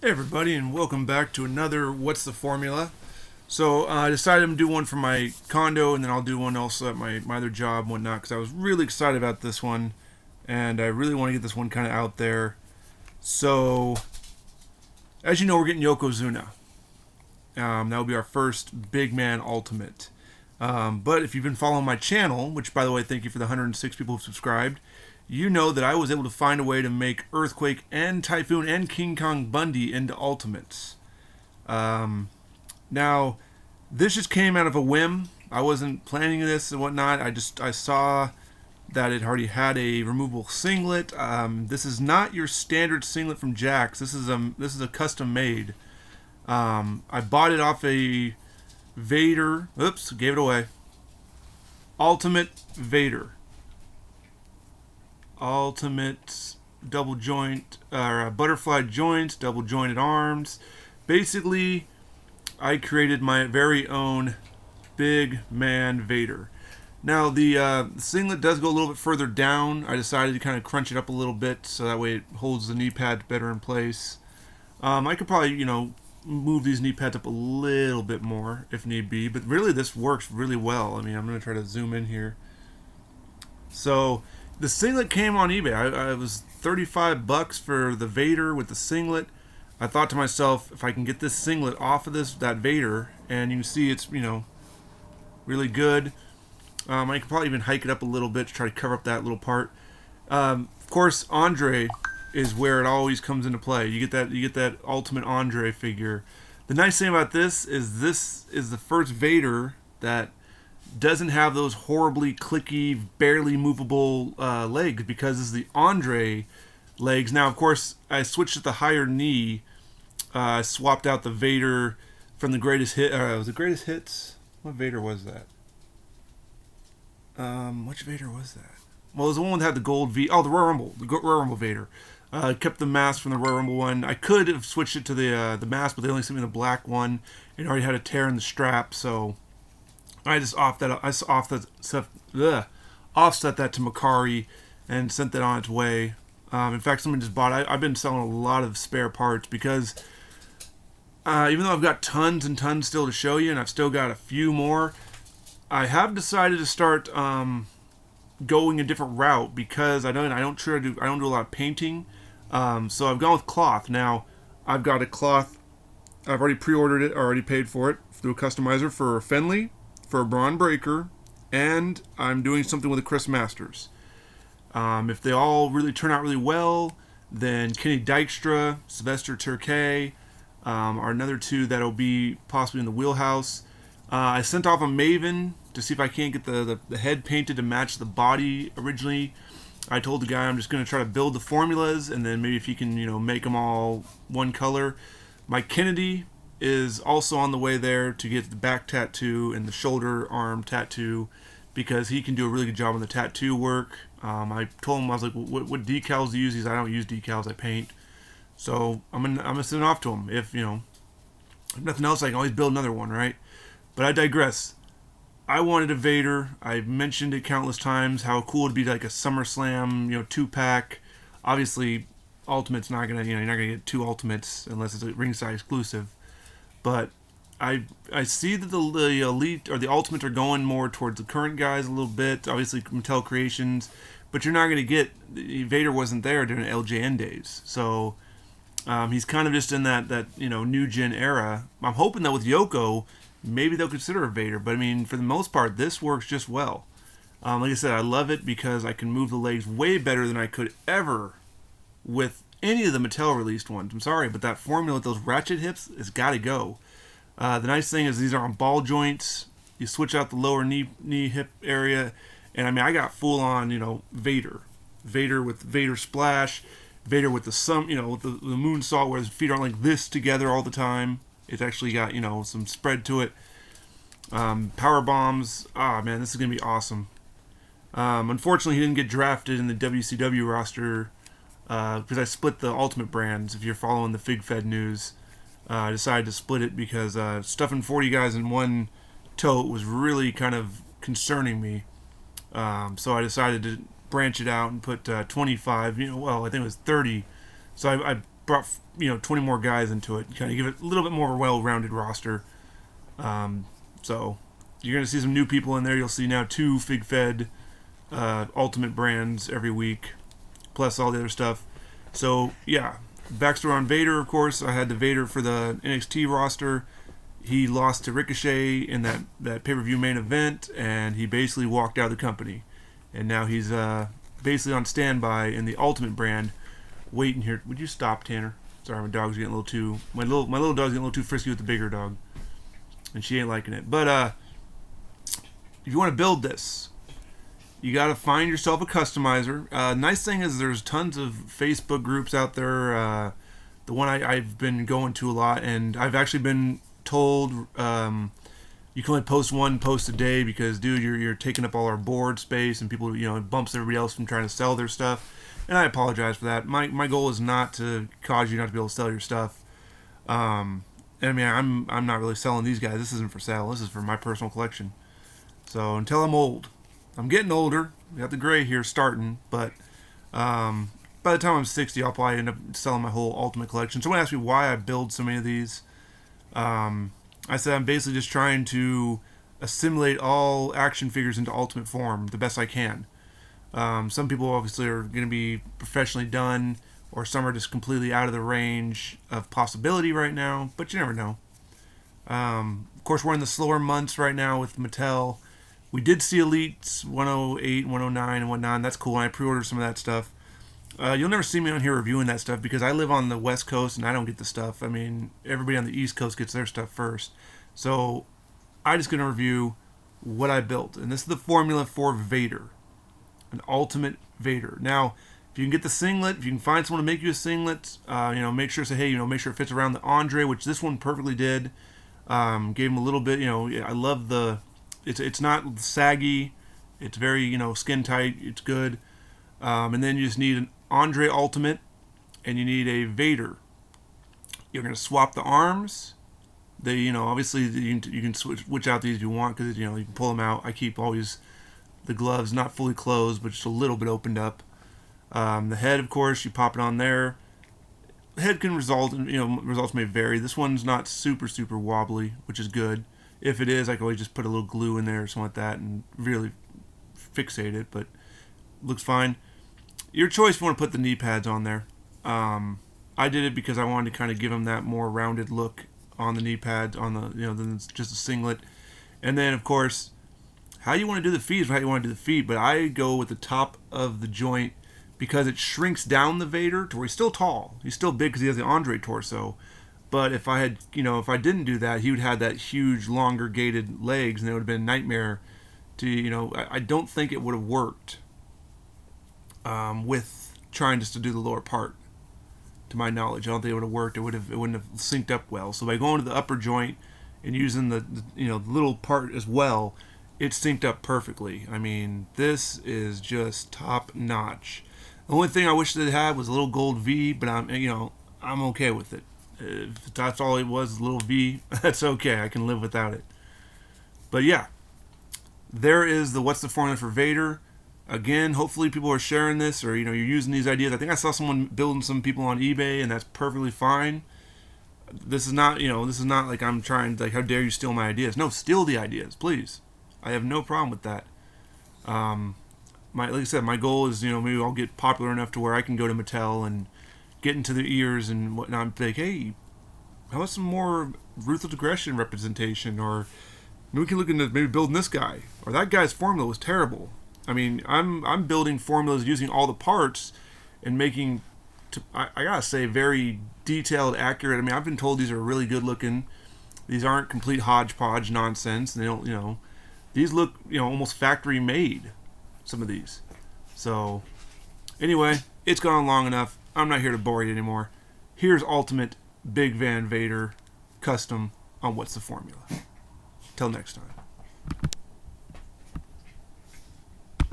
Hey everybody, and welcome back to another What's the Formula? So I decided I'm gonna do one for my condo, and then I'll do one also at my other job and whatnot, because I was really excited about this one, and I really want to get this one kind of out there. So, as you know, we're getting Yokozuna. That will be our first big man ultimate. But if you've been following my channel, which by the way, thank you for the 106 people who've subscribed, you know that I was able to find a way to make Earthquake and Typhoon and King Kong Bundy into ultimates. Now, this just came out of a whim. I wasn't planning this and whatnot. I saw that it already had a removable singlet. This is not your standard singlet from Jack's. This is a custom made. I bought it off a Vader. Oops, gave it away. Ultimate Vader. Ultimate double joint or butterfly joints, double jointed arms. Basically, I created my very own big man Vader. Now the singlet does go a little bit further down. I decided to kind of crunch it up a little bit so that way it holds the knee pad better in place. I could probably move these knee pads up a little bit more if need be, but really this works really well. I mean, I'm gonna try to zoom in here. So the singlet came on eBay. I was $35 for the Vader with the singlet. I thought to myself, if I can get this singlet off of that Vader, and you can see it's really good. I could probably even hike it up a little bit to try to cover up that little part. Of course, Andre is where it always comes into play. You get that ultimate Andre figure. The nice thing about this is the first Vader that doesn't have those horribly clicky, barely movable legs, because it's the Andre legs. Now, of course, I switched to the higher knee. I swapped out the Vader from the greatest hit. Was the greatest hits? What Vader was that? Which Vader was that? Well, it was the one that had the gold V. Oh, the Royal Rumble, Royal Rumble Vader. Kept the mask from the Royal Rumble one. I could have switched it to the mask, but they only sent me the black one. It already had a tear in the strap, so I just offset that to Macari and sent that on its way. In fact, someone just bought it. I've been selling a lot of spare parts because even though I've got tons and tons still to show you, and I've still got a few more, I have decided to start going a different route because I don't do a lot of painting. So I've gone with cloth. Now I've got a cloth. I've already pre-ordered it, already paid for it through a customizer for a Fenley, for a Braun Breaker, and I'm doing something with a Chris Masters. If they all really turn out really well, then Kenny Dykstra, Sylvester Turkey are another two that'll be possibly in the wheelhouse. I sent off a Maven to see if I can't get the head painted to match the body originally. I told the guy I'm just going to try to build the formulas, and then maybe if he can, make them all one color. My Kennedy is also on the way there to get the back tattoo and the shoulder arm tattoo because he can do a really good job on the tattoo work. I told him, I was like, what decals do you use? He's like, I don't use decals, I paint. So I'm gonna send it off to him. If nothing else, I can always build another one, right? But I digress. I wanted a Vader. I've mentioned it countless times how cool it'd be like a SummerSlam, 2-pack. Obviously, Ultimate's not gonna, you're not gonna get two Ultimates unless it's a ringside exclusive. But I see that the Elite or the Ultimate are going more towards the current guys a little bit. Obviously, Mattel Creations, but you're not gonna get Vader wasn't there during the LJN days, so he's kind of just in that new gen era. I'm hoping that with Yoko, maybe they'll consider a Vader, but I mean, for the most part, this works just well. Like I said, I love it because I can move the legs way better than I could ever with any of the Mattel released ones. I'm sorry, but that formula with those ratchet hips has got to go. The nice thing is these are on ball joints. You switch out the lower knee hip area, and I mean, I got full on Vader with Vader splash, Vader with with the moonsault where his feet aren't like this together all the time. It's actually got some spread to it. Power bombs. Ah, man, this is gonna be awesome. Unfortunately, he didn't get drafted in the WCW roster because I split the Ultimate brands. If you're following the FigFed news, I decided to split it because stuffing 40 guys in one tote was really kind of concerning me. So I decided to branch it out and put 25. I think it was 30. So I brought 20 more guys into it, kind of give it a little bit more of a well-rounded roster. So you're going to see some new people in there. You'll see now 2 FigFed Ultimate brands every week, plus all the other stuff. So yeah, backstory on Vader, of course. I had the Vader for the NXT roster. He lost to Ricochet in that pay-per-view main event, and he basically walked out of the company. And now he's basically on standby in the Ultimate brand, waiting here. Would you stop, Tanner? Sorry, my dog's getting a little too... My little dog's getting a little too frisky with the bigger dog. And she ain't liking it. But if you want to build this, you got to find yourself a customizer. Nice thing is there's tons of Facebook groups out there. The one I've been going to a lot, and I've actually been told you can only post one post a day because, dude, you're taking up all our board space, and people, it bumps everybody else from trying to sell their stuff. And I apologize for that. My goal is not to cause you not to be able to sell your stuff. I mean, I'm not really selling these guys. This isn't for sale. This is for my personal collection. So until I'm old, I'm getting older. We got the gray here starting, but by the time I'm 60, I'll probably end up selling my whole Ultimate collection. Someone asked me why I build so many of these. I said I'm basically just trying to assimilate all action figures into Ultimate form the best I can. Some people obviously are going to be professionally done, or some are just completely out of the range of possibility right now, but you never know. Of course, we're in the slower months right now with Mattel. We did see Elites 108, 109, and whatnot. That's cool, and I pre-ordered some of that stuff. You'll never see me on here reviewing that stuff because I live on the West Coast and I don't get the stuff. I mean, everybody on the East Coast gets their stuff first. So I'm just going to review what I built. And this is the formula for Vader, an Ultimate Vader. Now, if you can get the singlet, if you can find someone to make you a singlet, make sure make sure it fits around the Andre, which this one perfectly did. Gave him a little bit, I love it's not saggy. It's very, skin tight. It's good. And then you just need an Andre Ultimate, and you need a Vader. You're going to swap the arms. They, obviously you can switch out these if you want because, you can pull them out. I keep always the gloves not fully closed, but just a little bit opened up. The head, of course, you pop it on there. The head can result in, results may vary. This one's not super, super wobbly, which is good. If it is, I can always just put a little glue in there or something like that and really fixate it, but looks fine. Your choice if you want to put the knee pads on there. I did it because I wanted to kind of give them that more rounded look on the knee pads, on the, than it's just a singlet. And then, of course, how you want to do the feet is how you want to do the feet, but I go with the top of the joint because it shrinks down the Vader to where he's still tall. He's still big because he has the Andre torso. But if I had, if I didn't do that, he would have that huge, longer gated legs, and it would have been a nightmare to, I don't think it would have worked with trying just to do the lower part. To my knowledge, I don't think it would have worked. It wouldn't have synced up well. So by going to the upper joint and using the little part as well, it synced up perfectly. I mean, this is just top notch. The only thing I wish they had was a little gold V, but I'm okay with it. If that's all it was, a little V, that's okay. I can live without it. But yeah, there is the what's the formula for Vader. Again, hopefully people are sharing this, or you're using these ideas. I think I saw someone building some people on eBay, and that's perfectly fine. This is not like I'm trying, like, how dare you steal my ideas? No, steal the ideas, please. I have no problem with that. Like I said, my goal is, maybe I'll get popular enough to where I can go to Mattel and get into their ears and whatnot, and be like, hey, how about some more ruthless aggression representation, or maybe we can look into maybe building this guy, or that guy's formula was terrible. I mean, I'm building formulas using all the parts and making, I gotta say, very detailed, accurate. I mean, I've been told these are really good looking. These aren't complete hodgepodge nonsense. And they don't, these look, almost factory made, some of these. So, anyway, it's gone long enough. I'm not here to bore you anymore. Here's Ultimate Big Van Vader Custom on What's the Formula. Till next time.